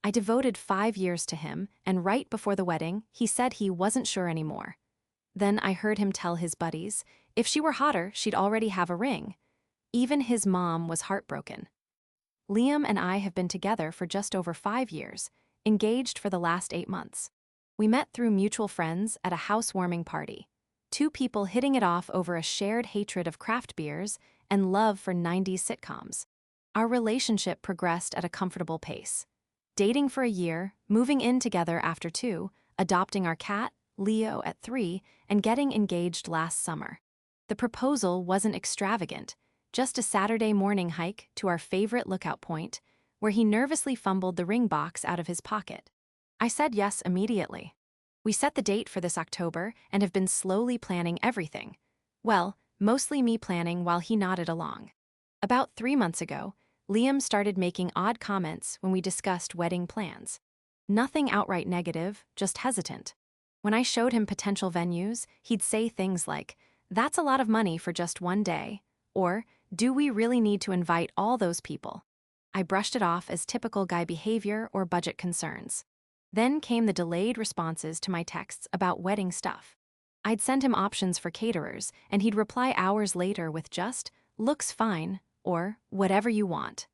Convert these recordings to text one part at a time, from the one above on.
I devoted 5 years to him, and right before the wedding, he said he wasn't sure anymore. Then I heard him tell his buddies, if she were hotter, she'd already have a ring. Even his mom was heartbroken. Liam and I have been together for just over 5 years, engaged for the last 8 months. We met through mutual friends at a housewarming party. Two people hitting it off over a shared hatred of craft beers and love for 90s sitcoms. Our relationship progressed at a comfortable pace. Dating for a year, moving in together after 2, adopting our cat, Leo, at 3, and getting engaged last summer. The proposal wasn't extravagant, just a Saturday morning hike to our favorite lookout point, where he nervously fumbled the ring box out of his pocket. I said yes immediately. We set the date for this October and have been slowly planning everything. Well, mostly me planning while he nodded along. About 3 months ago, Liam started making odd comments when we discussed wedding plans. Nothing outright negative, just hesitant. When I showed him potential venues, he'd say things like, "That's a lot of money for just one day," or, "Do we really need to invite all those people?" I brushed it off as typical guy behavior or budget concerns. Then came the delayed responses to my texts about wedding stuff. I'd send him options for caterers, and he'd reply hours later with just, "Looks fine," or "Whatever you want."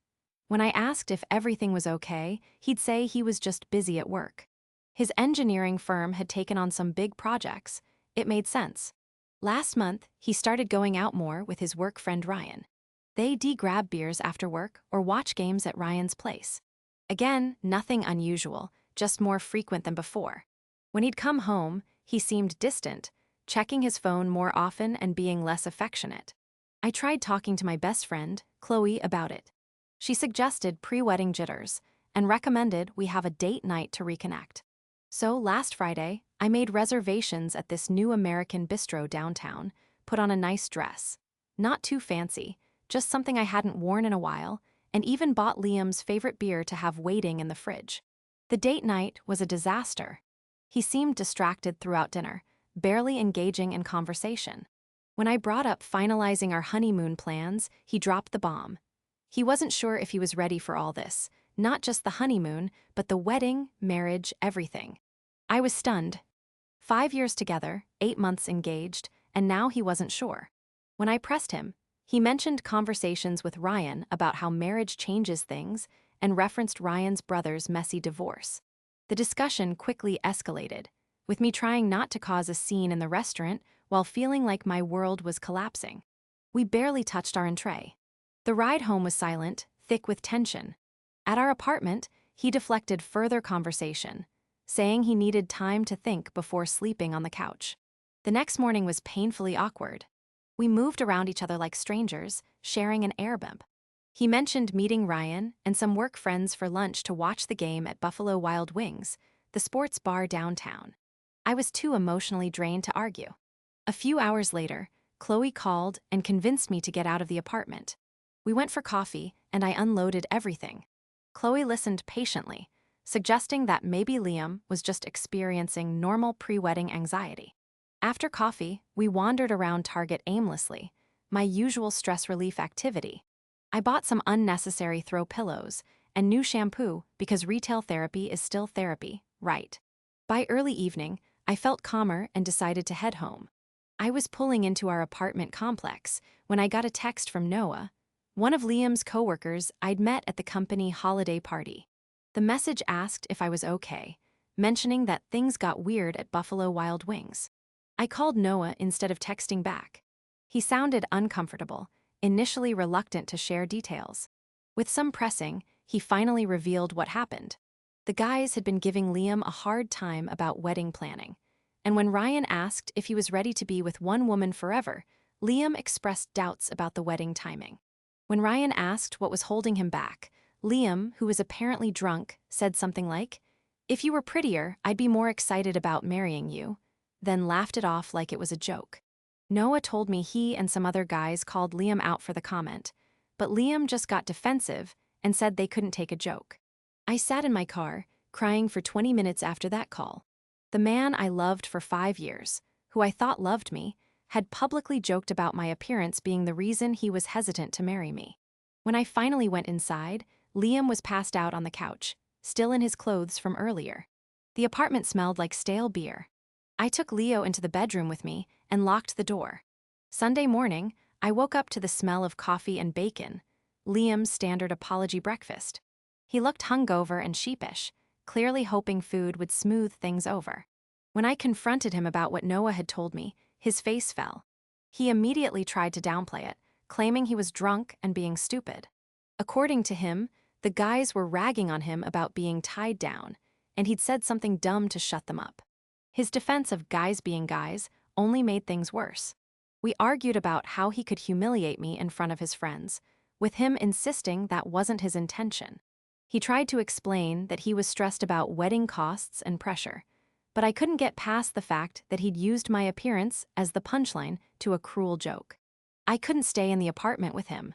When I asked if everything was okay, he'd say he was just busy at work. His engineering firm had taken on some big projects. It made sense. Last month, he started going out more with his work friend Ryan. They grab beers after work or watch games at Ryan's place. Again, nothing unusual, just more frequent than before. When he'd come home, he seemed distant, checking his phone more often and being less affectionate. I tried talking to my best friend, Chloe, about it. She suggested pre-wedding jitters and recommended we have a date night to reconnect. So last Friday, I made reservations at this new American bistro downtown, put on a nice dress. Not too fancy, just something I hadn't worn in a while, and even bought Liam's favorite beer to have waiting in the fridge. The date night was a disaster. He seemed distracted throughout dinner, barely engaging in conversation. When I brought up finalizing our honeymoon plans, he dropped the bomb. He wasn't sure if he was ready for all this, not just the honeymoon, but the wedding, marriage, everything. I was stunned. 5 years together, 8 months engaged, and now he wasn't sure. When I pressed him, he mentioned conversations with Ryan about how marriage changes things and referenced Ryan's brother's messy divorce. The discussion quickly escalated, with me trying not to cause a scene in the restaurant while feeling like my world was collapsing. We barely touched our entree. The ride home was silent, thick with tension. At our apartment, he deflected further conversation, saying he needed time to think before sleeping on the couch. The next morning was painfully awkward. We moved around each other like strangers, sharing an air bump. He mentioned meeting Ryan and some work friends for lunch to watch the game at Buffalo Wild Wings, the sports bar downtown. I was too emotionally drained to argue. A few hours later, Chloe called and convinced me to get out of the apartment. We went for coffee, and I unloaded everything. Chloe listened patiently, suggesting that maybe Liam was just experiencing normal pre-wedding anxiety. After coffee, we wandered around Target aimlessly, my usual stress relief activity. I bought some unnecessary throw pillows and new shampoo because retail therapy is still therapy, right? By early evening, I felt calmer and decided to head home. I was pulling into our apartment complex when I got a text from Noah, one of Liam's coworkers I'd met at the company holiday party. The message asked if I was okay, mentioning that things got weird at Buffalo Wild Wings. I called Noah instead of texting back. He sounded uncomfortable, initially reluctant to share details. With some pressing, he finally revealed what happened. The guys had been giving Liam a hard time about wedding planning, and when Ryan asked if he was ready to be with one woman forever, Liam expressed doubts about the wedding timing. When Ryan asked what was holding him back, Liam, who was apparently drunk, said something like, "If you were prettier, I'd be more excited about marrying you," then laughed it off like it was a joke. Noah told me he and some other guys called Liam out for the comment, but Liam just got defensive and said they couldn't take a joke. I sat in my car, crying for 20 minutes after that call. The man I loved for 5 years, who I thought loved me, had publicly joked about my appearance being the reason he was hesitant to marry me. When I finally went inside, Liam was passed out on the couch, still in his clothes from earlier. The apartment smelled like stale beer. I took Leo into the bedroom with me and locked the door. Sunday morning, I woke up to the smell of coffee and bacon, Liam's standard apology breakfast. He looked hungover and sheepish, clearly hoping food would smooth things over. When I confronted him about what Noah had told me, his face fell. He immediately tried to downplay it, claiming he was drunk and being stupid. According to him, the guys were ragging on him about being tied down, and he'd said something dumb to shut them up. His defense of guys being guys only made things worse. We argued about how he could humiliate me in front of his friends, with him insisting that wasn't his intention. He tried to explain that he was stressed about wedding costs and pressure, but I couldn't get past the fact that he'd used my appearance as the punchline to a cruel joke. I couldn't stay in the apartment with him.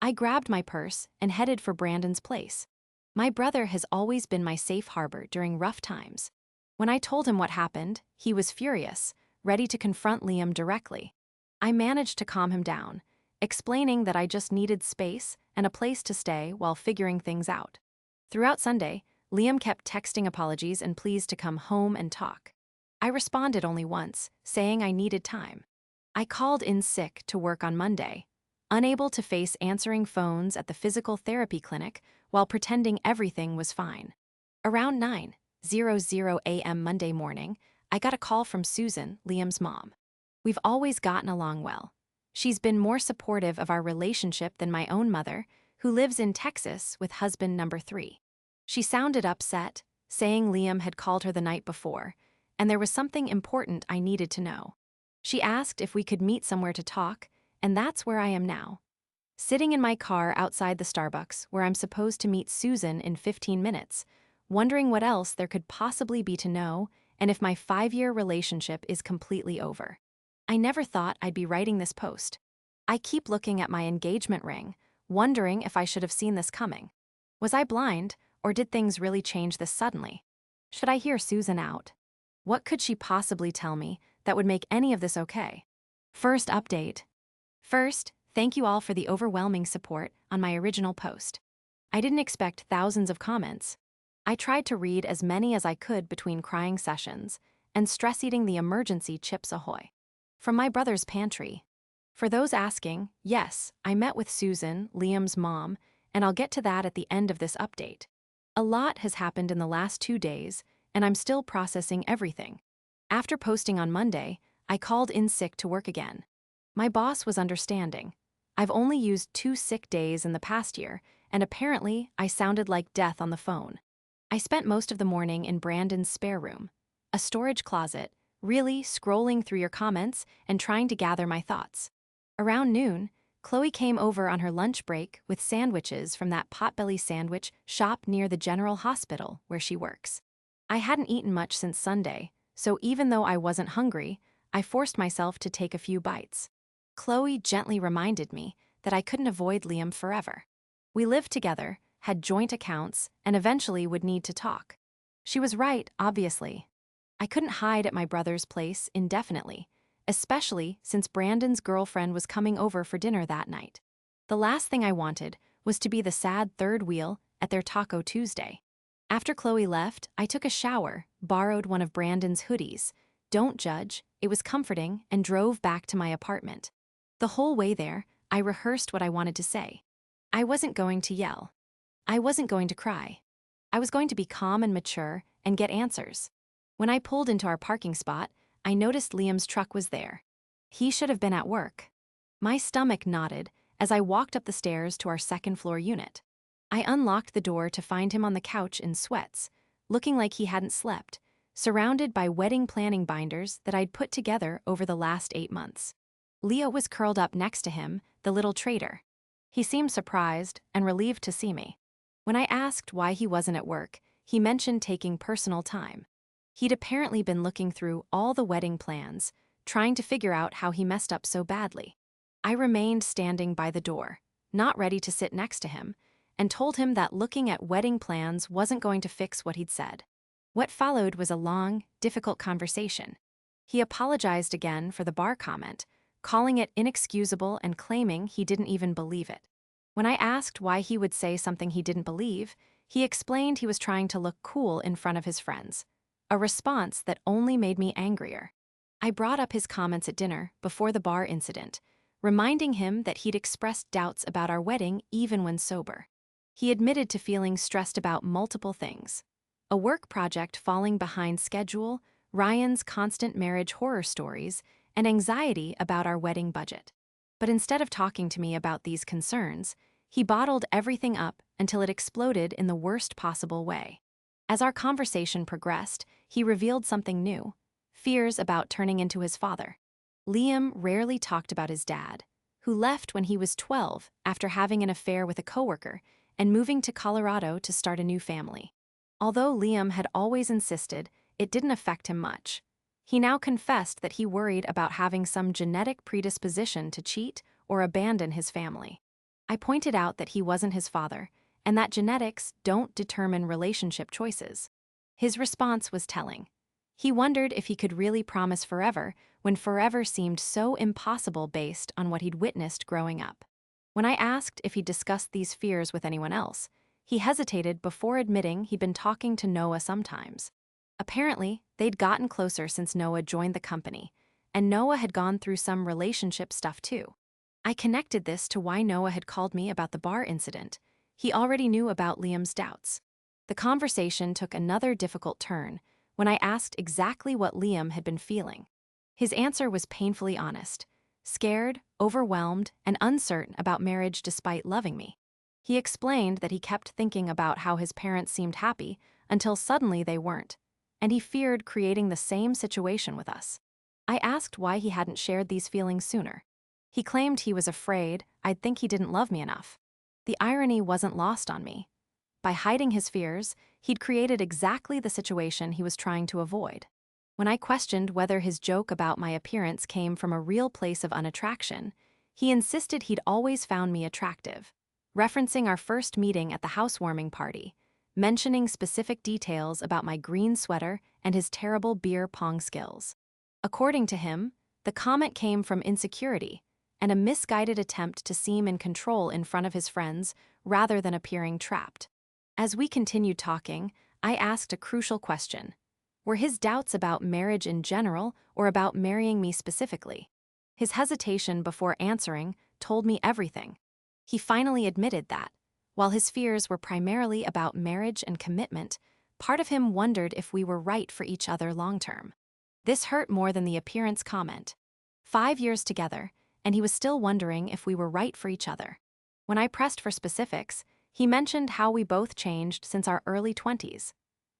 I grabbed my purse and headed for Brandon's place. My brother has always been my safe harbor during rough times. When I told him what happened, he was furious, ready to confront Liam directly. I managed to calm him down, explaining that I just needed space and a place to stay while figuring things out. Throughout Sunday, Liam kept texting apologies and pleas to come home and talk. I responded only once, saying I needed time. I called in sick to work on Monday, unable to face answering phones at the physical therapy clinic while pretending everything was fine. Around 9:00 a.m. Monday morning, I got a call from Susan, Liam's mom. We've always gotten along well. She's been more supportive of our relationship than my own mother, who lives in Texas with husband number 3. She sounded upset, saying Liam had called her the night before, and there was something important I needed to know. She asked if we could meet somewhere to talk, and that's where I am now. Sitting in my car outside the Starbucks where I'm supposed to meet Susan in 15 minutes, wondering what else there could possibly be to know and if my 5-year relationship is completely over. I never thought I'd be writing this post. I keep looking at my engagement ring, wondering if I should have seen this coming. Was I blind, or did things really change this suddenly? Should I hear Susan out? What could she possibly tell me that would make any of this okay? First update. First, thank you all for the overwhelming support on my original post. I didn't expect thousands of comments. I tried to read as many as I could between crying sessions and stress-eating the emergency Chips Ahoy from my brother's pantry. For those asking, yes, I met with Susan, Liam's mom, and I'll get to that at the end of this update. A lot has happened in the last 2 days, and I'm still processing everything. After posting on Monday, I called in sick to work again. My boss was understanding. I've only used 2 sick days in the past year, and apparently I sounded like death on the phone. I spent most of the morning in Brandon's spare room, a storage closet, really scrolling through your comments and trying to gather my thoughts. Around noon, Chloe came over on her lunch break with sandwiches from that Potbelly sandwich shop near the General Hospital where she works. I hadn't eaten much since Sunday, so even though I wasn't hungry, I forced myself to take a few bites. Chloe gently reminded me that I couldn't avoid Liam forever. We lived together, had joint accounts, and eventually would need to talk. She was right, obviously. I couldn't hide at my brother's place indefinitely, especially since Brandon's girlfriend was coming over for dinner that night. The last thing I wanted was to be the sad third wheel at their Taco Tuesday. After Chloe left, I took a shower, borrowed one of Brandon's hoodies. Don't judge, it was comforting, and drove back to my apartment. The whole way there, I rehearsed what I wanted to say. I wasn't going to yell. I wasn't going to cry. I was going to be calm and mature and get answers. When I pulled into our parking spot, I noticed Liam's truck was there. He should have been at work. My stomach knotted as I walked up the stairs to our second-floor unit. I unlocked the door to find him on the couch in sweats, looking like he hadn't slept, surrounded by wedding planning binders that I'd put together over the last 8 months. Leo was curled up next to him, the little traitor. He seemed surprised and relieved to see me. When I asked why he wasn't at work, he mentioned taking personal time. He'd apparently been looking through all the wedding plans, trying to figure out how he messed up so badly. I remained standing by the door, not ready to sit next to him, and told him that looking at wedding plans wasn't going to fix what he'd said. What followed was a long, difficult conversation. He apologized again for the bar comment, calling it inexcusable and claiming he didn't even believe it. When I asked why he would say something he didn't believe, He explained he was trying to look cool in front of his friends, a response that only made me angrier. I brought up his comments at dinner before the bar incident, reminding him that he'd expressed doubts about our wedding even when sober. He admitted to feeling stressed about multiple things: a work project falling behind schedule, Ryan's constant marriage horror stories, and anxiety about our wedding budget. But instead of talking to me about these concerns, he bottled everything up until it exploded in the worst possible way. As our conversation progressed, he revealed something new: fears about turning into his father. Liam rarely talked about his dad, who left when he was 12 after having an affair with a coworker and moving to Colorado to start a new family. Although Liam had always insisted, it didn't affect him much. He now confessed that he worried about having some genetic predisposition to cheat or abandon his family. I pointed out that he wasn't his father, and that genetics don't determine relationship choices. His response was telling. He wondered if he could really promise forever when forever seemed so impossible based on what he'd witnessed growing up. When I asked if he'd discussed these fears with anyone else, he hesitated before admitting he'd been talking to Noah sometimes. Apparently, they'd gotten closer since Noah joined the company, and Noah had gone through some relationship stuff too. I connected this to why Noah had called me about the bar incident. He already knew about Liam's doubts. The conversation took another difficult turn when I asked exactly what Liam had been feeling. His answer was painfully honest: scared, overwhelmed, and uncertain about marriage despite loving me. He explained that he kept thinking about how his parents seemed happy until suddenly they weren't, and he feared creating the same situation with us. I asked why he hadn't shared these feelings sooner. He claimed he was afraid I'd think he didn't love me enough. The irony wasn't lost on me. By hiding his fears, he'd created exactly the situation he was trying to avoid. When I questioned whether his joke about my appearance came from a real place of unattraction, he insisted he'd always found me attractive, referencing our first meeting at the housewarming party, mentioning specific details about my green sweater and his terrible beer pong skills. According to him, the comment came from insecurity and a misguided attempt to seem in control in front of his friends rather than appearing trapped. As we continued talking, I asked a crucial question. Were his doubts about marriage in general or about marrying me specifically? His hesitation before answering told me everything. He finally admitted that, while his fears were primarily about marriage and commitment, part of him wondered if we were right for each other long-term. This hurt more than the appearance comment. 5 years together, and he was still wondering if we were right for each other. When I pressed for specifics, he mentioned how we both changed since our early 20s.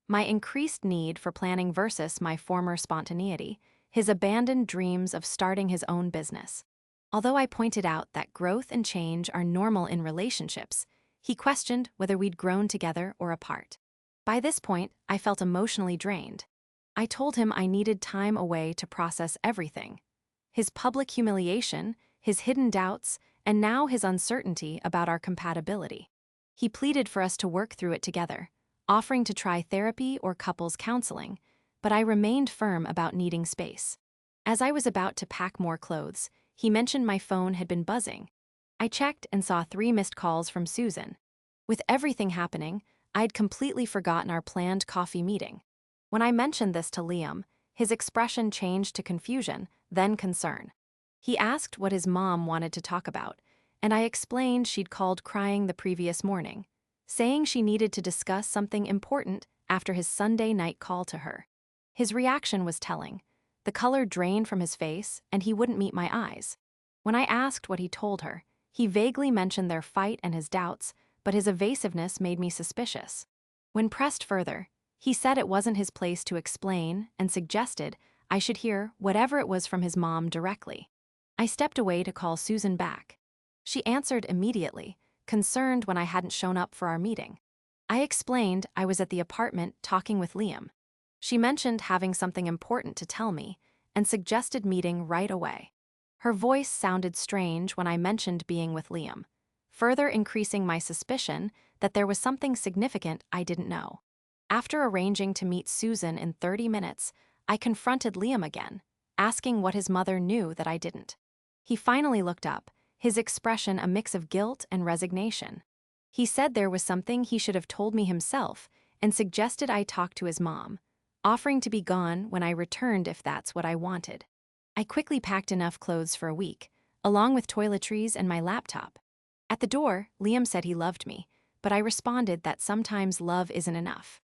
My increased need for planning versus my former spontaneity, his abandoned dreams of starting his own business. Although I pointed out that growth and change are normal in relationships, he questioned whether we'd grown together or apart. By this point, I felt emotionally drained. I told him I needed time away to process everything: his public humiliation, his hidden doubts, and now his uncertainty about our compatibility. He pleaded for us to work through it together, offering to try therapy or couples counseling, but I remained firm about needing space. As I was about to pack more clothes, he mentioned my phone had been buzzing. I checked and saw 3 missed calls from Susan. With everything happening, I'd completely forgotten our planned coffee meeting. When I mentioned this to Liam, his expression changed to confusion, then concern. He asked what his mom wanted to talk about, and I explained she'd called crying the previous morning, saying she needed to discuss something important after his Sunday night call to her. His reaction was telling. The color drained from his face, and he wouldn't meet my eyes. When I asked what he told her, he vaguely mentioned their fight and his doubts, but his evasiveness made me suspicious. When pressed further, he said it wasn't his place to explain and suggested I should hear whatever it was from his mom directly. I stepped away to call Susan back. She answered immediately, concerned when I hadn't shown up for our meeting. I explained I was at the apartment talking with Liam. She mentioned having something important to tell me and suggested meeting right away. Her voice sounded strange when I mentioned being with Liam, further increasing my suspicion that there was something significant I didn't know. After arranging to meet Susan in 30 minutes, I confronted Liam again, asking what his mother knew that I didn't. He finally looked up, his expression a mix of guilt and resignation. He said there was something he should have told me himself and suggested I talk to his mom, offering to be gone when I returned if that's what I wanted. I quickly packed enough clothes for a week, along with toiletries and my laptop. At the door, Liam said he loved me, but I responded that sometimes love isn't enough.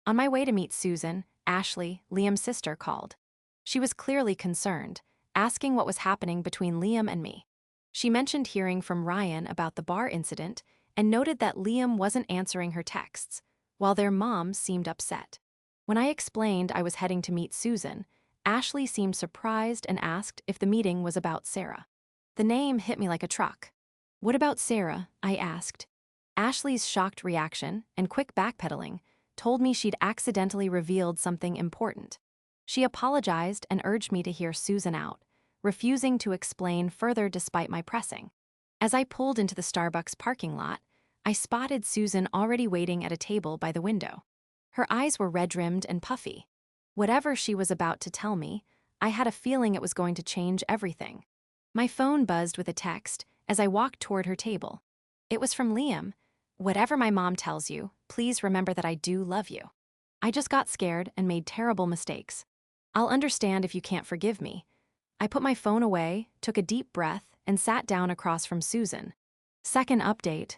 On my way to meet Susan, Ashley, Liam's sister, called. She was clearly concerned, asking what was happening between Liam and me. She mentioned hearing from Ryan about the bar incident and noted that Liam wasn't answering her texts, while their mom seemed upset. When I explained I was heading to meet Susan, Ashley seemed surprised and asked if the meeting was about Sarah. The name hit me like a truck. "What about Sarah?" I asked. Ashley's shocked reaction and quick backpedaling told me she'd accidentally revealed something important. She apologized and urged me to hear Susan out, refusing to explain further despite my pressing. As I pulled into the Starbucks parking lot, I spotted Susan already waiting at a table by the window. Her eyes were red-rimmed and puffy. Whatever she was about to tell me, I had a feeling it was going to change everything. My phone buzzed with a text as I walked toward her table. It was from Liam. "Whatever my mom tells you, please remember that I do love you. I just got scared and made terrible mistakes. I'll understand if you can't forgive me." I put my phone away, took a deep breath, and sat down across from Susan. Second update.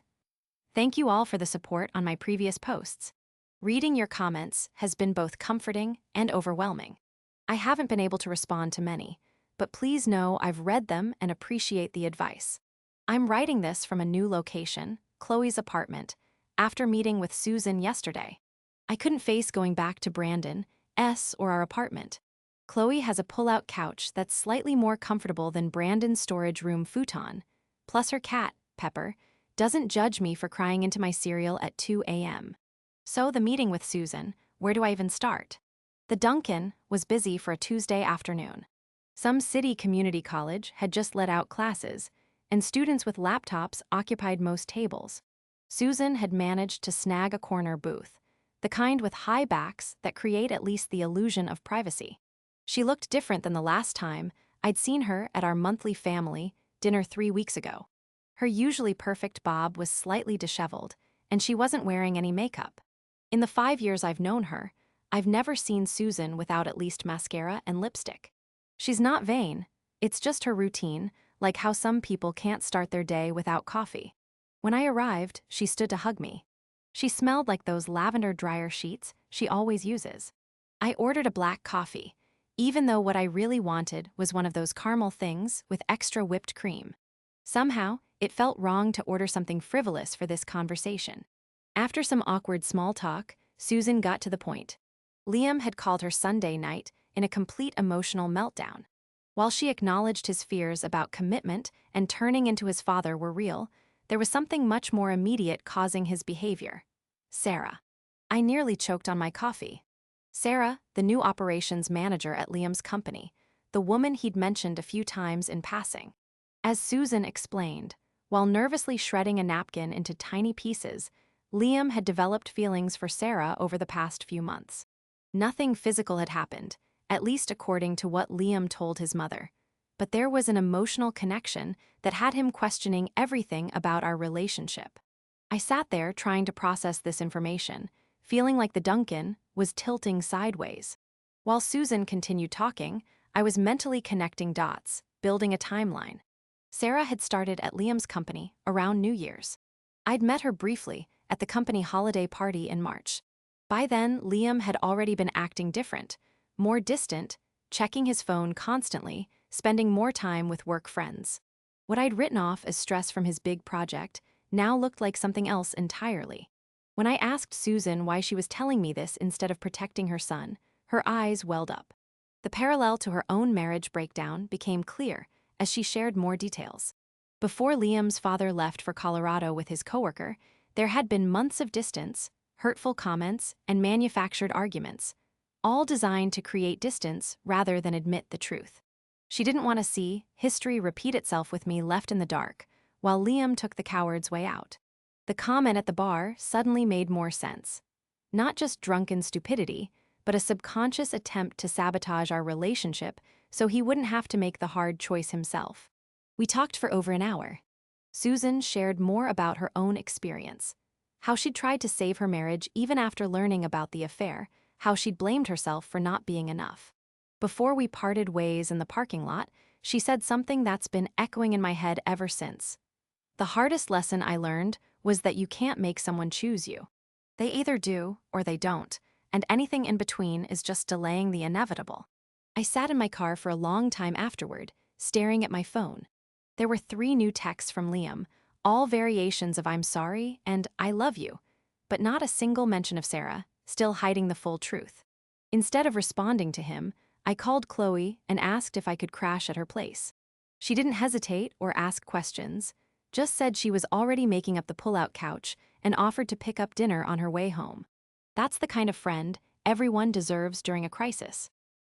Thank you all for the support on my previous posts. Reading your comments has been both comforting and overwhelming. I haven't been able to respond to many, but please know I've read them and appreciate the advice. I'm writing this from a new location, Chloe's apartment, after meeting with Susan yesterday. I couldn't face going back to Brandon's or our apartment. Chloe has a pull-out couch that's slightly more comfortable than Brandon's storage room futon, plus her cat, Pepper, doesn't judge me for crying into my cereal at 2 a.m. So the meeting with Susan, where do I even start? The Duncan was busy for a Tuesday afternoon. Some city community college had just let out classes, and students with laptops occupied most tables. Susan had managed to snag a corner booth, the kind with high backs that create at least the illusion of privacy. She looked different than the last time I'd seen her at our monthly family dinner 3 weeks ago. Her usually perfect bob was slightly disheveled, and she wasn't wearing any makeup. In the 5 years I've known her, I've never seen Susan without at least mascara and lipstick. She's not vain, it's just her routine, like how some people can't start their day without coffee. When I arrived, she stood to hug me. She smelled like those lavender dryer sheets she always uses. I ordered a black coffee, even though what I really wanted was one of those caramel things with extra whipped cream. Somehow, it felt wrong to order something frivolous for this conversation. After some awkward small talk, Susan got to the point. Liam had called her Sunday night in a complete emotional meltdown. While she acknowledged his fears about commitment and turning into his father were real, there was something much more immediate causing his behavior. Sarah. I nearly choked on my coffee. Sarah, the new operations manager at Liam's company, the woman he'd mentioned a few times in passing. As Susan explained, while nervously shredding a napkin into tiny pieces, Liam had developed feelings for Sarah over the past few months. Nothing physical had happened, at least according to what Liam told his mother. But there was an emotional connection that had him questioning everything about our relationship. I sat there trying to process this information, feeling like the Duncan was tilting sideways. While Susan continued talking, I was mentally connecting dots, building a timeline. Sarah had started at Liam's company around New Year's. I'd met her briefly at the company holiday party in March. By then, Liam had already been acting different, more distant, checking his phone constantly, spending more time with work friends. What I'd written off as stress from his big project now looked like something else entirely. When I asked Susan why she was telling me this instead of protecting her son, her eyes welled up. The parallel to her own marriage breakdown became clear as she shared more details. Before Liam's father left for Colorado with his coworker, there had been months of distance, hurtful comments, and manufactured arguments, all designed to create distance rather than admit the truth. She didn't want to see history repeat itself with me left in the dark, while Liam took the coward's way out. The comment at the bar suddenly made more sense. Not just drunken stupidity, but a subconscious attempt to sabotage our relationship so he wouldn't have to make the hard choice himself. We talked for over an hour. Susan shared more about her own experience, how she'd tried to save her marriage even after learning about the affair, how she'd blamed herself for not being enough. Before we parted ways in the parking lot, she said something that's been echoing in my head ever since. The hardest lesson I learned was that you can't make someone choose you. They either do or they don't, and anything in between is just delaying the inevitable. I sat in my car for a long time afterward, staring at my phone. There were 3 new texts from Liam, all variations of "I'm sorry" and "I love you," but not a single mention of Sarah, still hiding the full truth. Instead of responding to him, I called Chloe and asked if I could crash at her place. She didn't hesitate or ask questions, just said she was already making up the pull-out couch and offered to pick up dinner on her way home. That's the kind of friend everyone deserves during a crisis.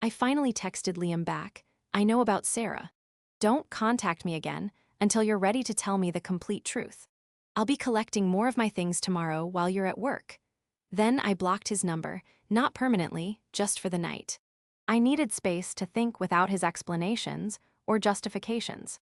I finally texted Liam back, "I know about Sarah. Don't contact me again until you're ready to tell me the complete truth. I'll be collecting more of my things tomorrow while you're at work." Then I blocked his number, not permanently, just for the night. I needed space to think without his explanations or justifications.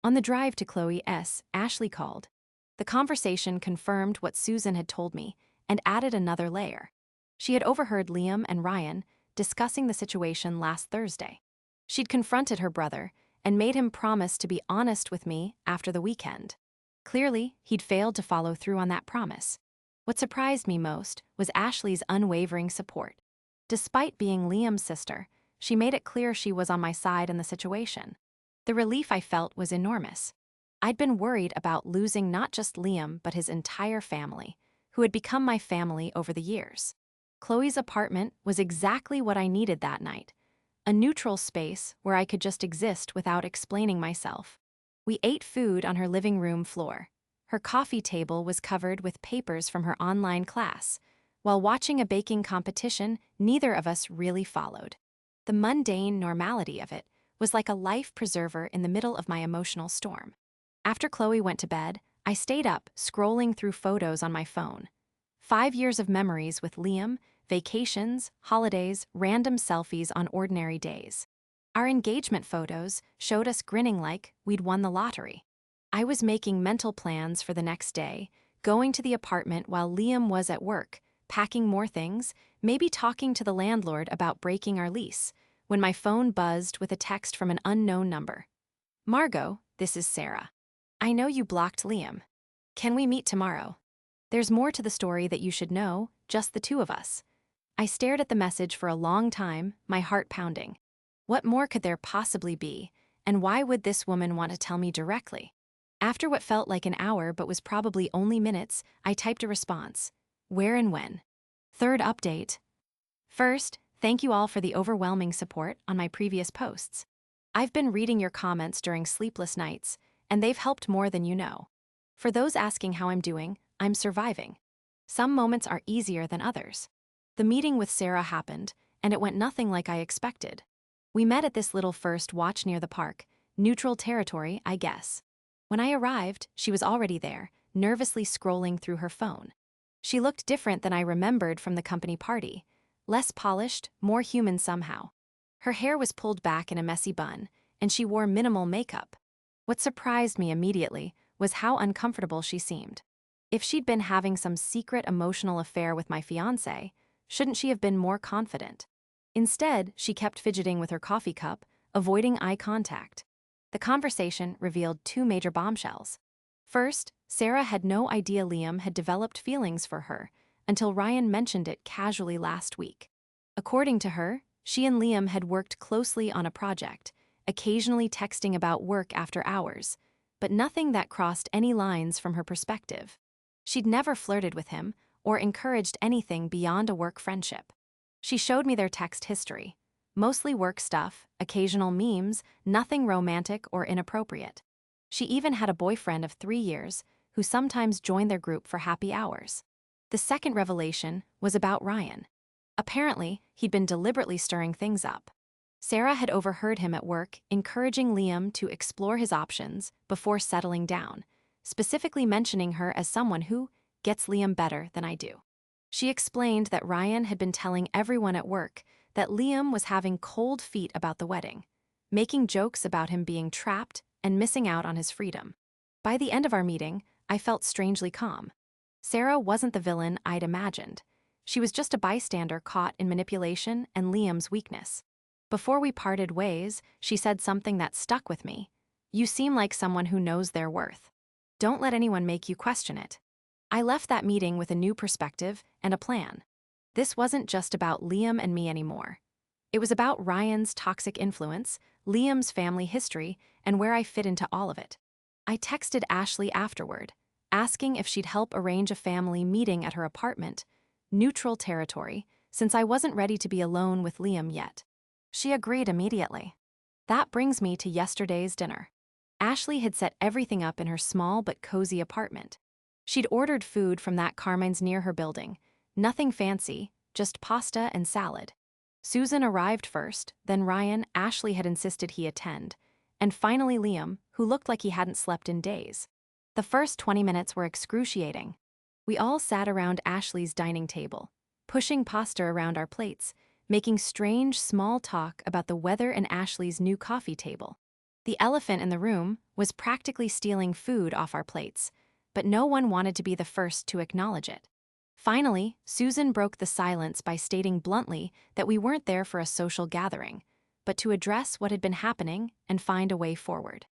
On the drive to Chloe's, Ashley called. The conversation confirmed what Susan had told me and added another layer. She had overheard Liam and Ryan discussing the situation last Thursday. She'd confronted her brother and made him promise to be honest with me after the weekend. Clearly, he'd failed to follow through on that promise. What surprised me most was Ashley's unwavering support. Despite being Liam's sister, she made it clear she was on my side in the situation. The relief I felt was enormous. I'd been worried about losing not just Liam but his entire family, who had become my family over the years. Chloe's apartment was exactly what I needed that night. A neutral space where I could just exist without explaining myself. We ate food on her living room floor. Her coffee table was covered with papers from her online class. While watching a baking competition, neither of us really followed. The mundane normality of it was like a life preserver in the middle of my emotional storm. After Chloe went to bed, I stayed up, scrolling through photos on my phone. 5 years of memories with Liam, vacations, holidays, random selfies on ordinary days. Our engagement photos showed us grinning like we'd won the lottery. I was making mental plans for the next day, going to the apartment while Liam was at work, packing more things, maybe talking to the landlord about breaking our lease, when my phone buzzed with a text from an unknown number. "Margot, this is Sarah. I know you blocked Liam. Can we meet tomorrow? There's more to the story that you should know, just the 2 of us." I stared at the message for a long time, my heart pounding. What more could there possibly be, and why would this woman want to tell me directly? After what felt like an hour but was probably only minutes, I typed a response. Where and when? Third update. First, thank you all for the overwhelming support on my previous posts. I've been reading your comments during sleepless nights, and they've helped more than you know. For those asking how I'm doing, I'm surviving. Some moments are easier than others. The meeting with Sarah happened, and it went nothing like I expected. We met at this little first watch near the park, neutral territory, I guess. When I arrived, she was already there, nervously scrolling through her phone. She looked different than I remembered from the company party, less polished, more human somehow. Her hair was pulled back in a messy bun, and she wore minimal makeup. What surprised me immediately was how uncomfortable she seemed. If she'd been having some secret emotional affair with my fiancé, shouldn't she have been more confident? Instead, she kept fidgeting with her coffee cup, avoiding eye contact. The conversation revealed 2 major bombshells. First, Sarah had no idea Liam had developed feelings for her until Ryan mentioned it casually last week. According to her, she and Liam had worked closely on a project, occasionally texting about work after hours, but nothing that crossed any lines from her perspective. She'd never flirted with him or encouraged anything beyond a work friendship. She showed me their text history. Mostly work stuff, occasional memes, nothing romantic or inappropriate. She even had a boyfriend of 3 years who sometimes joined their group for happy hours. The second revelation was about Ryan. Apparently, he'd been deliberately stirring things up. Sarah had overheard him at work encouraging Liam to explore his options before settling down, specifically mentioning her as someone who gets Liam better than I do. She explained that Ryan had been telling everyone at work that Liam was having cold feet about the wedding, making jokes about him being trapped and missing out on his freedom. By the end of our meeting, I felt strangely calm. Sarah wasn't the villain I'd imagined. She was just a bystander caught in manipulation and Liam's weakness. Before we parted ways, she said something that stuck with me. "You seem like someone who knows their worth. Don't let anyone make you question it." I left that meeting with a new perspective and a plan. This wasn't just about Liam and me anymore. It was about Ryan's toxic influence, Liam's family history, and where I fit into all of it. I texted Ashley afterward, asking if she'd help arrange a family meeting at her apartment, neutral territory, since I wasn't ready to be alone with Liam yet. She agreed immediately. That brings me to yesterday's dinner. Ashley had set everything up in her small but cozy apartment. She'd ordered food from that Carmine's near her building. Nothing fancy, just pasta and salad. Susan arrived first, then Ryan. Ashley had insisted he attend, and finally Liam, who looked like he hadn't slept in days. The first 20 minutes were excruciating. We all sat around Ashley's dining table, pushing pasta around our plates, making strange small talk about the weather and Ashley's new coffee table. The elephant in the room was practically stealing food off our plates, but no one wanted to be the first to acknowledge it. Finally, Susan broke the silence by stating bluntly that we weren't there for a social gathering, but to address what had been happening and find a way forward.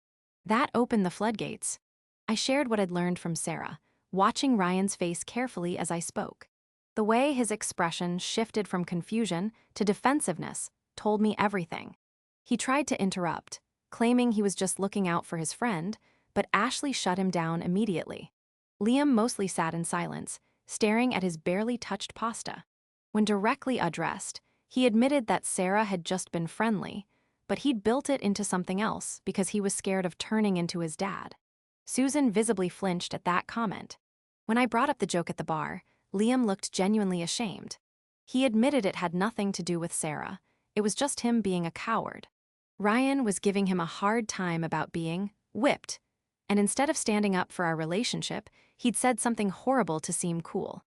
That opened the floodgates. I shared what I'd learned from Sarah, watching Ryan's face carefully as I spoke. The way his expression shifted from confusion to defensiveness told me everything. He tried to interrupt, claiming he was just looking out for his friend, but Ashley shut him down immediately. Liam mostly sat in silence, staring at his barely touched pasta. When directly addressed, he admitted that Sarah had just been friendly, but he'd built it into something else because he was scared of turning into his dad. Susan visibly flinched at that comment. When I brought up the joke at the bar, Liam looked genuinely ashamed. He admitted it had nothing to do with Sarah. It was just him being a coward. Ryan was giving him a hard time about being whipped, and instead of standing up for our relationship, he'd said something horrible to seem cool.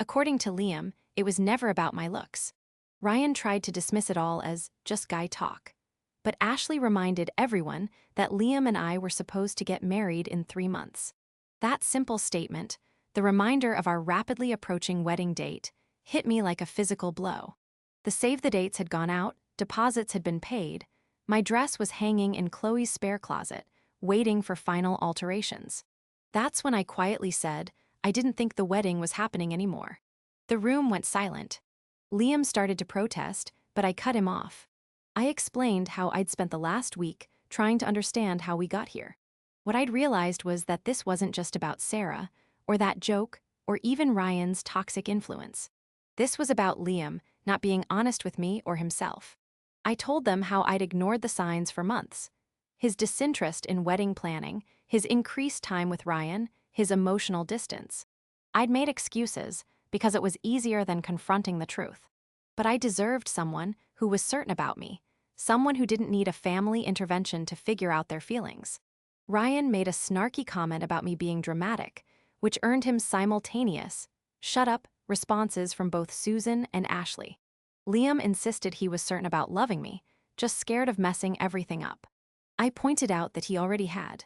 According to Liam, it was never about my looks. Ryan tried to dismiss it all as just guy talk. But Ashley reminded everyone that Liam and I were supposed to get married in 3 months. That simple statement, the reminder of our rapidly approaching wedding date, hit me like a physical blow. The save-the-dates had gone out, deposits had been paid. My dress was hanging in Chloe's spare closet, waiting for final alterations. That's when I quietly said I didn't think the wedding was happening anymore. The room went silent. Liam started to protest, but I cut him off. I explained how I'd spent the last week trying to understand how we got here. What I'd realized was that this wasn't just about Sarah, or that joke, or even Ryan's toxic influence. This was about Liam not being honest with me or himself. I told them how I'd ignored the signs for months. His disinterest in wedding planning, his increased time with Ryan, his emotional distance. I'd made excuses because it was easier than confronting the truth. But I deserved someone who was certain about me, someone who didn't need a family intervention to figure out their feelings. Ryan made a snarky comment about me being dramatic, which earned him simultaneous "shut up" responses from both Susan and Ashley. Liam insisted he was certain about loving me, just scared of messing everything up. I pointed out that he already had.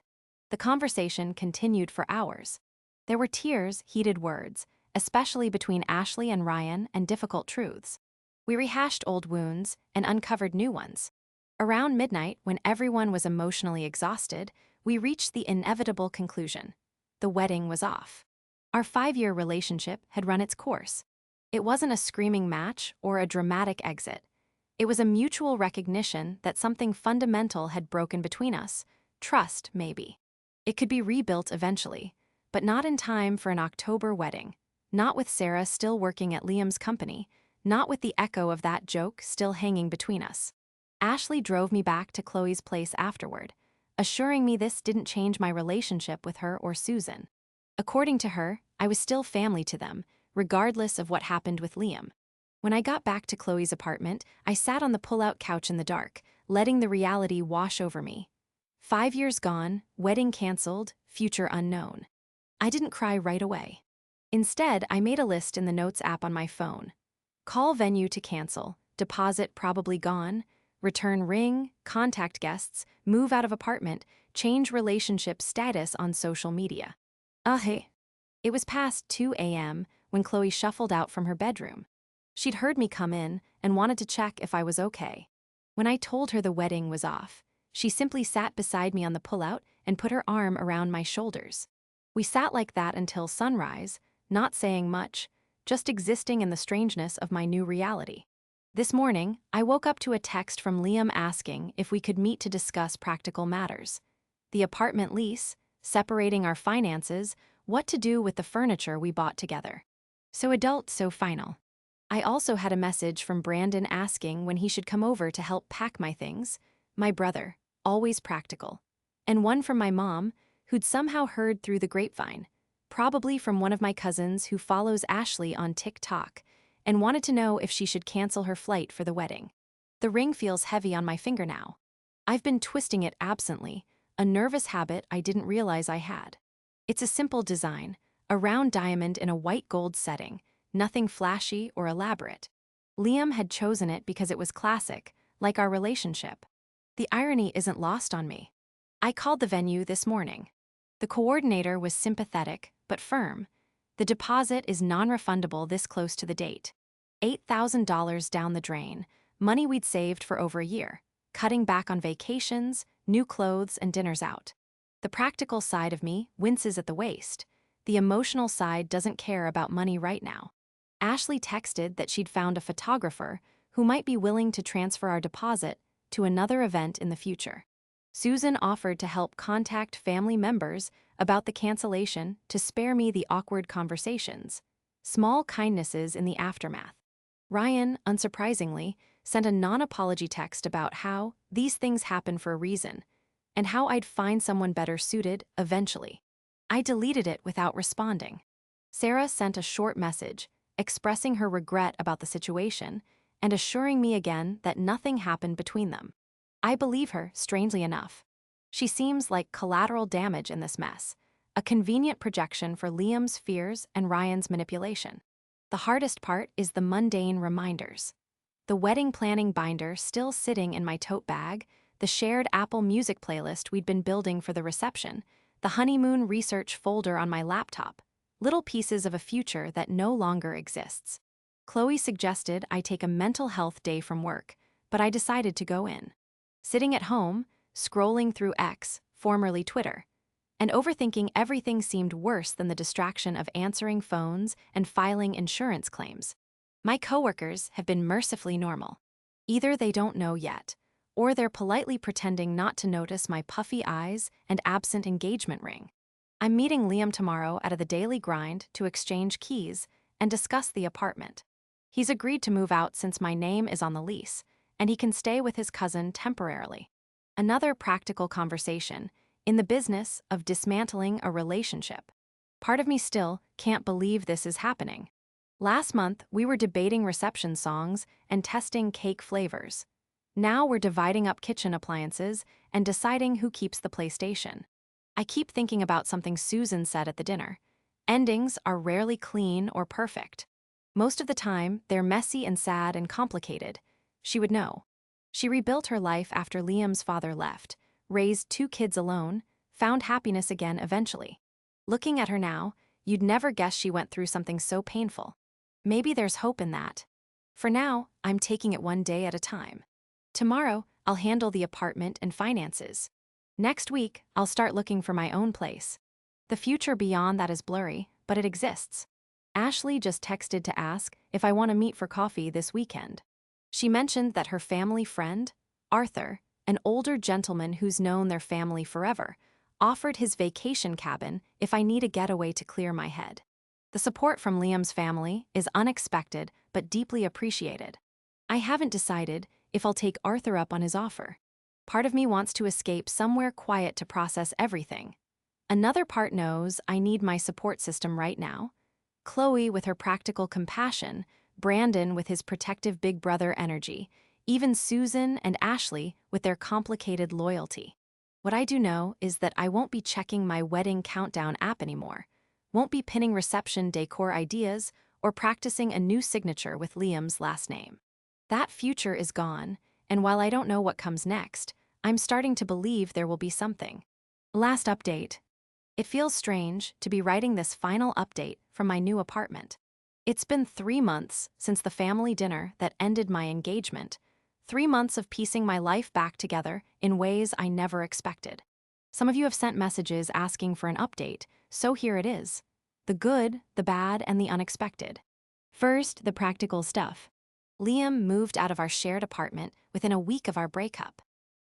The conversation continued for hours. There were tears, heated words, especially between Ashley and Ryan, and difficult truths. We rehashed old wounds and uncovered new ones. Around midnight, when everyone was emotionally exhausted, we reached the inevitable conclusion. The wedding was off. Our 5-year relationship had run its course. It wasn't a screaming match or a dramatic exit. It was a mutual recognition that something fundamental had broken between us. Trust, maybe. It could be rebuilt eventually, but not in time for an October wedding. Not with Sarah still working at Liam's company. Not with the echo of that joke still hanging between us. Ashley drove me back to Chloe's place afterward, assuring me this didn't change my relationship with her or Susan. According to her, I was still family to them, regardless of what happened with Liam. When I got back to Chloe's apartment, I sat on the pull-out couch in the dark, letting the reality wash over me. 5 years gone, wedding canceled, future unknown. I didn't cry right away. Instead, I made a list in the Notes app on my phone. Call venue to cancel, deposit probably gone, return ring, contact guests, move out of apartment, change relationship status on social media. Hey. It was past 2 a.m. when Chloe shuffled out from her bedroom. She'd heard me come in and wanted to check if I was okay. When I told her the wedding was off, she simply sat beside me on the pullout and put her arm around my shoulders. We sat like that until sunrise, not saying much, just existing in the strangeness of my new reality. This morning, I woke up to a text from Liam asking if we could meet to discuss practical matters. The apartment lease, separating our finances, what to do with the furniture we bought together. So adult, so final. I also had a message from Brandon asking when he should come over to help pack my things, my brother, always practical. And one from my mom, who'd somehow heard through the grapevine, probably from one of my cousins who follows Ashley on TikTok, and wanted to know if she should cancel her flight for the wedding. The ring feels heavy on my finger now. I've been twisting it absently, a nervous habit I didn't realize I had. It's a simple design, a round diamond in a white gold setting, nothing flashy or elaborate. Liam had chosen it because it was classic, like our relationship. The irony isn't lost on me. I called the venue this morning. The coordinator was sympathetic, but firm. The deposit is non-refundable this close to the date. $8,000 down the drain, money we'd saved for over a year, cutting back on vacations, new clothes, and dinners out. The practical side of me winces at the waist. The emotional side doesn't care about money right now. Ashley texted that she'd found a photographer who might be willing to transfer our deposit to another event in the future. Susan offered to help contact family members about the cancellation to spare me the awkward conversations. Small kindnesses in the aftermath. Ryan, unsurprisingly, sent a non-apology text about how these things happen for a reason, and how I'd find someone better suited eventually. I deleted it without responding. Sarah sent a short message, expressing her regret about the situation and assuring me again that nothing happened between them. I believe her, strangely enough. She seems like collateral damage in this mess, a convenient projection for Liam's fears and Ryan's manipulation. The hardest part is the mundane reminders. The wedding planning binder still sitting in my tote bag, the shared Apple Music playlist we'd been building for the reception, the honeymoon research folder on my laptop, little pieces of a future that no longer exists. Chloe suggested I take a mental health day from work, but I decided to go in. Sitting at home, scrolling through X, formerly Twitter, and overthinking everything seemed worse than the distraction of answering phones and filing insurance claims. My coworkers have been mercifully normal. Either they don't know yet, or they're politely pretending not to notice my puffy eyes and absent engagement ring. I'm meeting Liam tomorrow at the Daily Grind to exchange keys and discuss the apartment. He's agreed to move out since my name is on the lease, and he can stay with his cousin temporarily. Another practical conversation in the business of dismantling a relationship. Part of me still can't believe this is happening. Last month, we were debating reception songs and testing cake flavors. Now we're dividing up kitchen appliances and deciding who keeps the PlayStation. I keep thinking about something Susan said at the dinner. Endings are rarely clean or perfect. Most of the time, they're messy and sad and complicated. She would know. She rebuilt her life after Liam's father left, raised 2 kids alone, found happiness again eventually. Looking at her now, you'd never guess she went through something so painful. Maybe there's hope in that. For now, I'm taking it one day at a time. Tomorrow, I'll handle the apartment and finances. Next week, I'll start looking for my own place. The future beyond that is blurry, but it exists. Ashley just texted to ask if I want to meet for coffee this weekend. She mentioned that her family friend, Arthur, an older gentleman who's known their family forever, offered his vacation cabin if I need a getaway to clear my head. The support from Liam's family is unexpected but deeply appreciated. I haven't decided if I'll take Arthur up on his offer. Part of me wants to escape somewhere quiet to process everything. Another part knows I need my support system right now. Chloe with her practical compassion, Brandon with his protective big brother energy, even Susan and Ashley with their complicated loyalty. What I do know is that I won't be checking my wedding countdown app anymore, won't be pinning reception decor ideas, or practicing a new signature with Liam's last name. That future is gone, and while I don't know what comes next, I'm starting to believe there will be something. Last update. It feels strange to be writing this final update from my new apartment. It's been 3 months since the family dinner that ended my engagement. 3 months of piecing my life back together in ways I never expected. Some of you have sent messages asking for an update, so here it is. The good, the bad, and the unexpected. First, the practical stuff. Liam moved out of our shared apartment within a week of our breakup.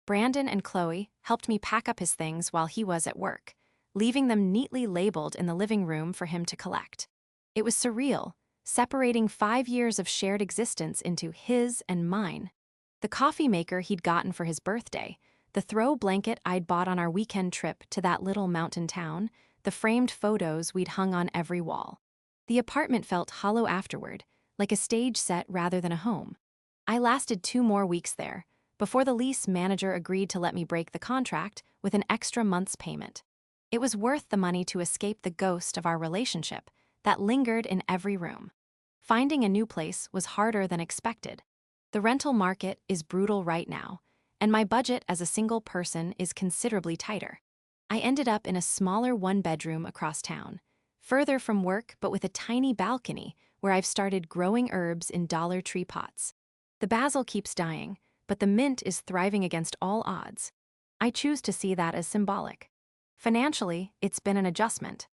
Brandon and Chloe helped me pack up his things while he was at work, leaving them neatly labeled in the living room for him to collect. It was surreal, separating 5 years of shared existence into his and mine. The coffee maker he'd gotten for his birthday, the throw blanket I'd bought on our weekend trip to that little mountain town, the framed photos we'd hung on every wall. The apartment felt hollow afterward, like a stage set rather than a home. I lasted 2 more weeks there, before the lease manager agreed to let me break the contract with an extra month's payment. It was worth the money to escape the ghost of our relationship that lingered in every room. Finding a new place was harder than expected. The rental market is brutal right now, and my budget as a single person is considerably tighter. I ended up in a smaller one-bedroom across town, further from work but with a tiny balcony where I've started growing herbs in Dollar Tree pots. The basil keeps dying, but the mint is thriving against all odds. I choose to see that as symbolic. Financially, it's been an adjustment.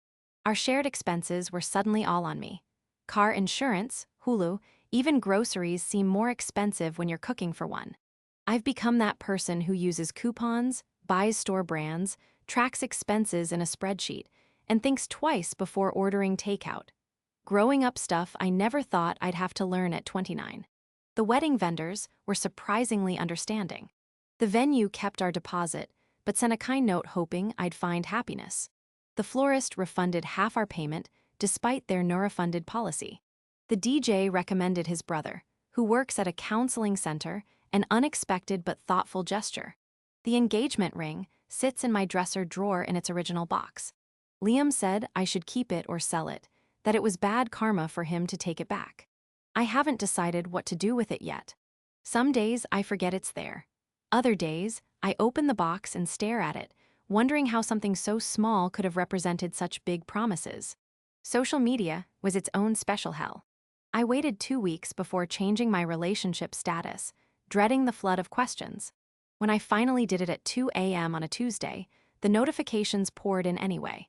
Our shared expenses were suddenly all on me. Car insurance, Hulu, even groceries seem more expensive when you're cooking for one. I've become that person who uses coupons, buys store brands, tracks expenses in a spreadsheet, and thinks twice before ordering takeout. Growing up stuff I never thought I'd have to learn at 29. The wedding vendors were surprisingly understanding. The venue kept our deposit, but sent a kind note hoping I'd find happiness. The florist refunded half our payment, despite their no-refunded policy. The DJ recommended his brother, who works at a counseling center, an unexpected but thoughtful gesture. The engagement ring sits in my dresser drawer in its original box. Liam said I should keep it or sell it, that it was bad karma for him to take it back. I haven't decided what to do with it yet. Some days I forget it's there. Other days, I open the box and stare at it, wondering how something so small could have represented such big promises. Social media was its own special hell. I waited 2 weeks before changing my relationship status, dreading the flood of questions. When I finally did it at 2 a.m. on a Tuesday, the notifications poured in anyway.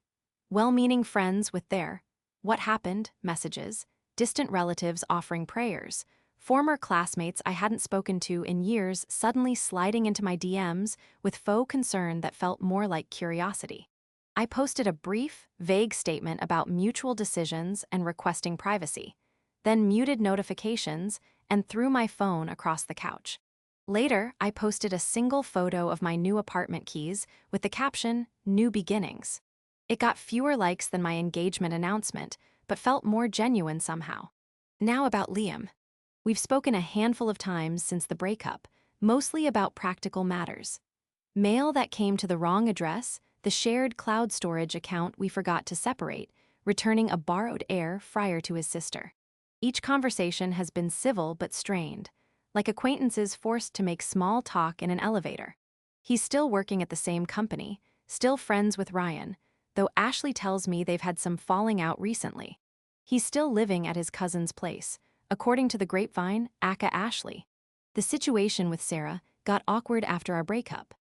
Well-meaning friends with their "what happened" messages, distant relatives offering prayers, former classmates I hadn't spoken to in years suddenly sliding into my DMs with faux concern that felt more like curiosity. I posted a brief, vague statement about mutual decisions and requesting privacy, then muted notifications and threw my phone across the couch. Later, I posted a single photo of my new apartment keys with the caption, "New Beginnings." It got fewer likes than my engagement announcement, but felt more genuine somehow. Now about Liam. We've spoken a handful of times since the breakup, mostly about practical matters. Mail that came to the wrong address, the shared cloud storage account we forgot to separate, returning a borrowed air fryer to his sister. Each conversation has been civil but strained, like acquaintances forced to make small talk in an elevator. He's still working at the same company, still friends with Ryan, though Ashley tells me they've had some falling out recently. He's still living at his cousin's place, according to the grapevine, aka Ashley. The situation with Sarah got awkward after our breakup.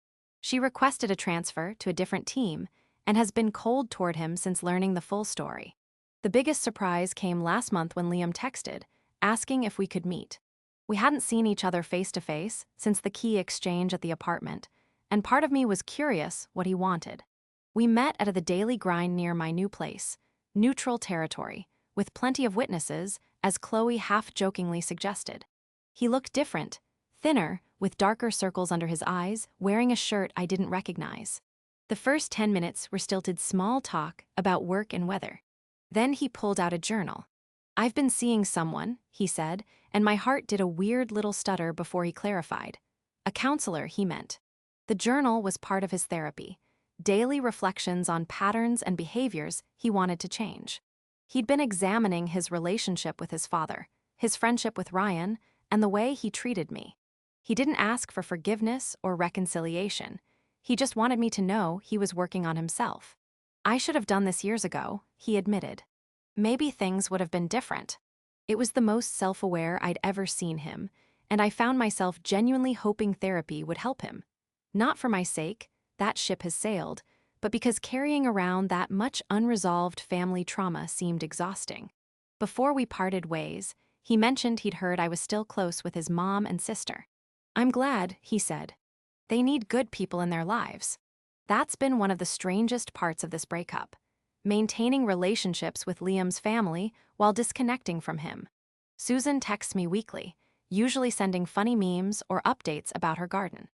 She requested a transfer to a different team and has been cold toward him since learning the full story. The biggest surprise came last month when Liam texted, asking if we could meet. We hadn't seen each other face to face since the key exchange at the apartment, and part of me was curious what he wanted. We met at the daily grind near my new place, neutral territory, with plenty of witnesses, as Chloe half-jokingly suggested. He looked different, thinner, with darker circles under his eyes, wearing a shirt I didn't recognize. The first 10 minutes were stilted small talk about work and weather. Then he pulled out a journal. "I've been seeing someone," he said, and my heart did a weird little stutter before he clarified. A counselor, he meant. The journal was part of his therapy, daily reflections on patterns and behaviors he wanted to change. He'd been examining his relationship with his father, his friendship with Ryan, and the way he treated me. He didn't ask for forgiveness or reconciliation. He just wanted me to know he was working on himself. I should have done this years ago, he admitted. Maybe things would have been different. It was the most self-aware I'd ever seen him, and I found myself genuinely hoping therapy would help him. Not for my sake, that ship has sailed, but because carrying around that much unresolved family trauma seemed exhausting. Before we parted ways, he mentioned he'd heard I was still close with his mom and sister. I'm glad, he said. They need good people in their lives. That's been one of the strangest parts of this breakup. Maintaining relationships with Liam's family while disconnecting from him. Susan texts me weekly, usually sending funny memes or updates about her garden.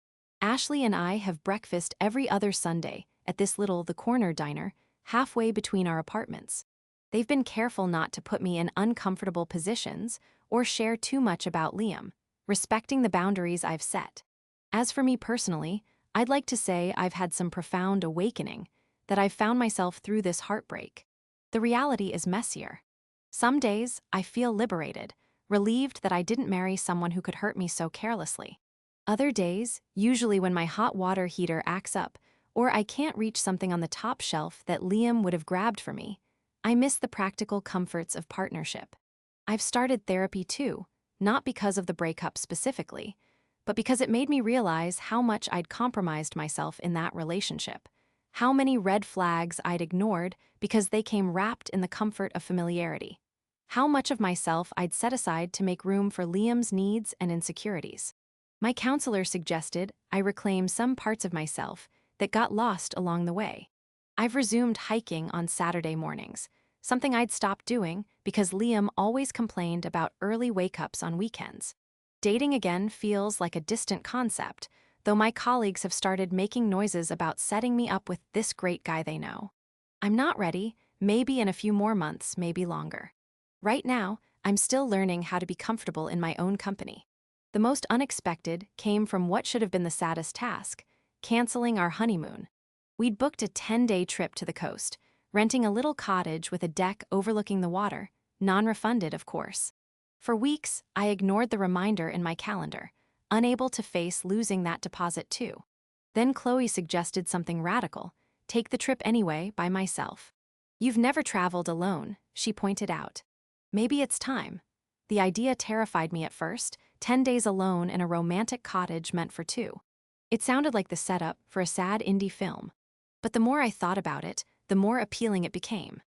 Ashley and I have breakfast every other Sunday at this little The Corner diner, halfway between our apartments. They've been careful not to put me in uncomfortable positions or share too much about Liam, respecting the boundaries I've set. As for me personally, I'd like to say I've had some profound awakening, that I've found myself through this heartbreak. The reality is messier. Some days, I feel liberated, relieved that I didn't marry someone who could hurt me so carelessly. Other days, usually when my hot water heater acts up, or I can't reach something on the top shelf that Liam would have grabbed for me, I miss the practical comforts of partnership. I've started therapy too, not because of the breakup specifically, but because it made me realize how much I'd compromised myself in that relationship. How many red flags I'd ignored because they came wrapped in the comfort of familiarity. How much of myself I'd set aside to make room for Liam's needs and insecurities. My counselor suggested I reclaim some parts of myself that got lost along the way. I've resumed hiking on Saturday mornings, something I'd stopped doing because Liam always complained about early wake-ups on weekends. Dating again feels like a distant concept, though my colleagues have started making noises about setting me up with this great guy they know. I'm not ready, maybe in a few more months, maybe longer. Right now, I'm still learning how to be comfortable in my own company. The most unexpected came from what should have been the saddest task, canceling our honeymoon. We'd booked a 10-day trip to the coast, renting a little cottage with a deck overlooking the water, non-refunded, of course. For weeks, I ignored the reminder in my calendar, unable to face losing that deposit too. Then Chloe suggested something radical, take the trip anyway, by myself. You've never traveled alone, she pointed out. Maybe it's time. The idea terrified me at first, 10 days alone in a romantic cottage meant for two. It sounded like the setup for a sad indie film. But the more I thought about it, the more appealing it became.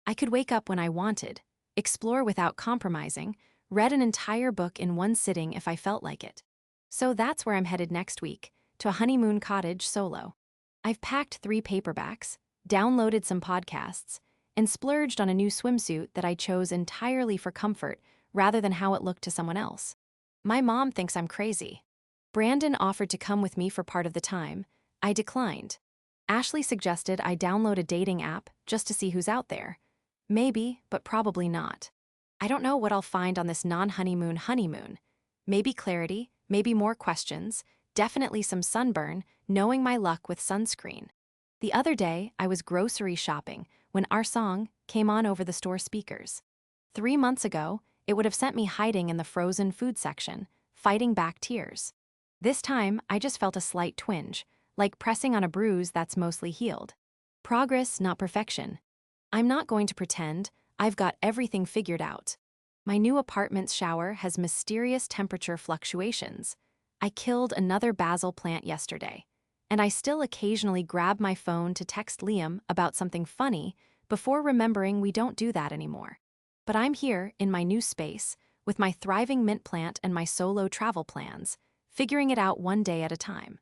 I could wake up when I wanted, explore without compromising, read an entire book in one sitting if I felt like it. So that's where I'm headed next week, to a honeymoon cottage solo. I've packed 3 paperbacks, downloaded some podcasts, and splurged on a new swimsuit that I chose entirely for comfort rather than how it looked to someone else. My mom thinks I'm crazy. Brandon offered to come with me for part of the time. I declined. Ashley suggested I download a dating app just to see who's out there. Maybe, but probably not. I don't know what I'll find on this non-honeymoon honeymoon. Maybe clarity, maybe more questions, definitely some sunburn, knowing my luck with sunscreen. The other day, I was grocery shopping when our song came on over the store speakers. 3 months ago, it would have sent me hiding in the frozen food section, fighting back tears. This time, I just felt a slight twinge, like pressing on a bruise that's mostly healed. Progress, not perfection. I'm not going to pretend I've got everything figured out. My new apartment's shower has mysterious temperature fluctuations. I killed another basil plant yesterday, and I still occasionally grab my phone to text Liam about something funny before remembering we don't do that anymore. But I'm here in my new space with my thriving mint plant and my solo travel plans, figuring it out one day at a time.